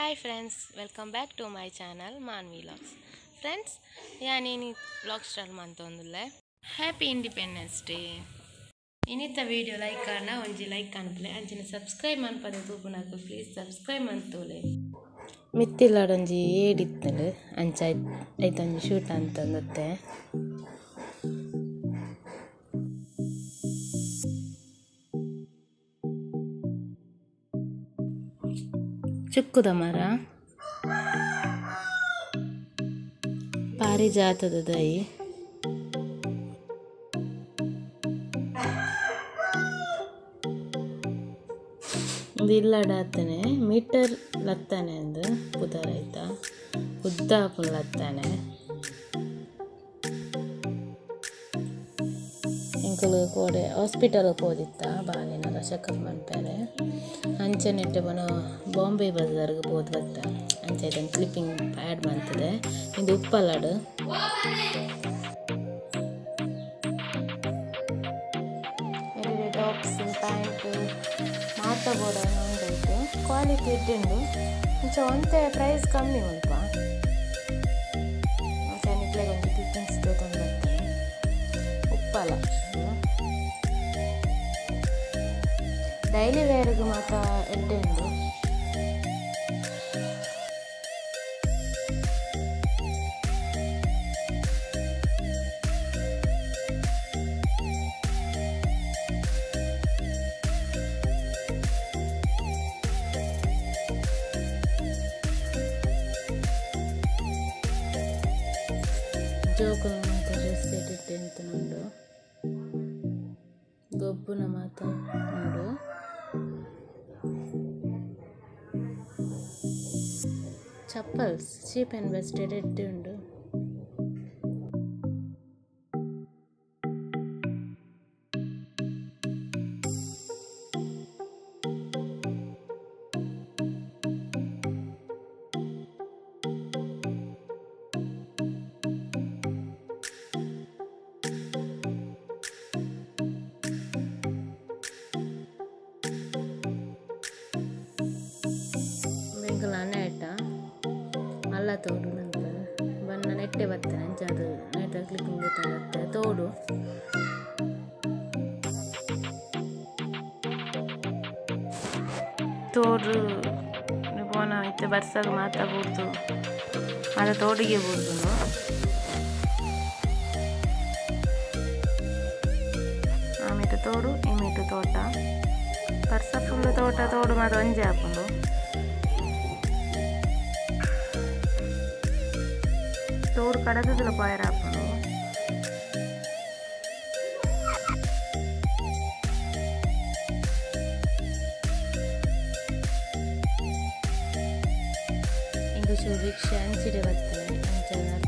Hi friends, welcome back to my channel Maanvi vlogs. Friends, yani vlog start mantondule. Happy Independence Day. Inita video like karna onji like kanpule anjina subscribe manpade toopunaku please subscribe mantole. Mittiladonji edittale ancha aitonji shoot antandutte. ಚುಕ್ಕುದ ಮರ ಪಾರಿಜಾತದ ದೈ ಇಲ್ಲಡಾತನೆ metre ಲತ್ತಾನೆ ಅಂದು ಪುದರೈತ ಉದ್ದಾಪು ಲತ್ತಾನೆ ಎಂಕಲು ಕೋಡೆ hospital ಹೋದಿತ್ತ ಬಾಗಿನ checkup ಮಾಡ್ತಾರೆ ಅಂಚನೆಟ್ಟೆ ಬನ ಬಾಂಬೆ ಬಜಾರ್ಗೆ ಹೋದ್ ಬತ್ತ ಅಂಚೆ ಇದನ್ನು ಕ್ಲಿಪ್ಪಿಂಗ್ ಪ್ಯಾಡ್ ಮಾಡ್ತದೆ ಇದು ಉಪ್ಪಲಾಡು ಟಾಪ್ಸ್ ಪ್ಯಾಂಟ್ ಮಾತಾಬೋಡ ಉಂಟು ಕ್ವಾಲಿಟಿ ಇದ್ದುಂಡು ಇಂಚೆ ಒಂತೆ ಪ್ರೈಸ್ ಕಮ್ಮಿ ಉಂಟು ನಿಟ್ಲೆಗೆ ಒಂದು ಕ್ಲಿಪ್ಪಿಂಗ್ಸ್ ತಂದು ಬರ್ತೇನೆ ಉಪ್ಪಲ ಡೈಲಿ ವೇರ್ಗೆ ಮಾತ್ರ ಎಡ್ಡೆ ಉಂಟು ಜೋಕುಲು ಮಾತ್ರ ಡ್ರೆಸ್ ಇಟ್ಟಿದ್ದೆ ಅಂತ ನೋಡು ಗೊಬ್ಬುನ ಮಾತ್ರ ನೋಡು ಚಪ್ಪಲ್ಸ್ ಚೀಪ್ ಆ್ಯಂಡ್ ಬೆಸ್ಟ್ ಎಡ್ಡೆ ಉಂಡು ನೆಟ್ಟ ಅಲ್ಲ ತೋಡು ನಂತರ ಬಣ್ಣ ನೆಟ್ಟೆ ಬರ್ತೇನೆ ಅಂಚೆ ಅದು ನೆಟ್ಟ ಕ್ಲಿಪ್ಪಿಂಗ್ ಬರ್ತದೆ ತೋಡು ತೋಡು ಪೋನ ಇತ್ತೆ ಬರ್ಸಾಗ ಮಾತಾ ಬೂರ್ದು ಅದ ತೋಡಿಗೆ ಬೂರ್ದು ಆಮೇಲೆ ತೋಡು ಇಮೇಟು ತೋಟ ಬರ್ಸ ಫುಲ್ಲು ತೋಟ ತೋಡು ಮಾತ್ರ ಒಂಜೆ ಹಾಕೊಂಡು ತೋಡು ಕಡಗದಲ್ಲ ಪಾಯರ ಹಾಕೊಂಡು ಇಂಗ್ಲೀಷ್ ಭಿಕ್ಷೆ ಅಂಚಿಡೆ ಬರ್ತದೆ ಅಂಚೆ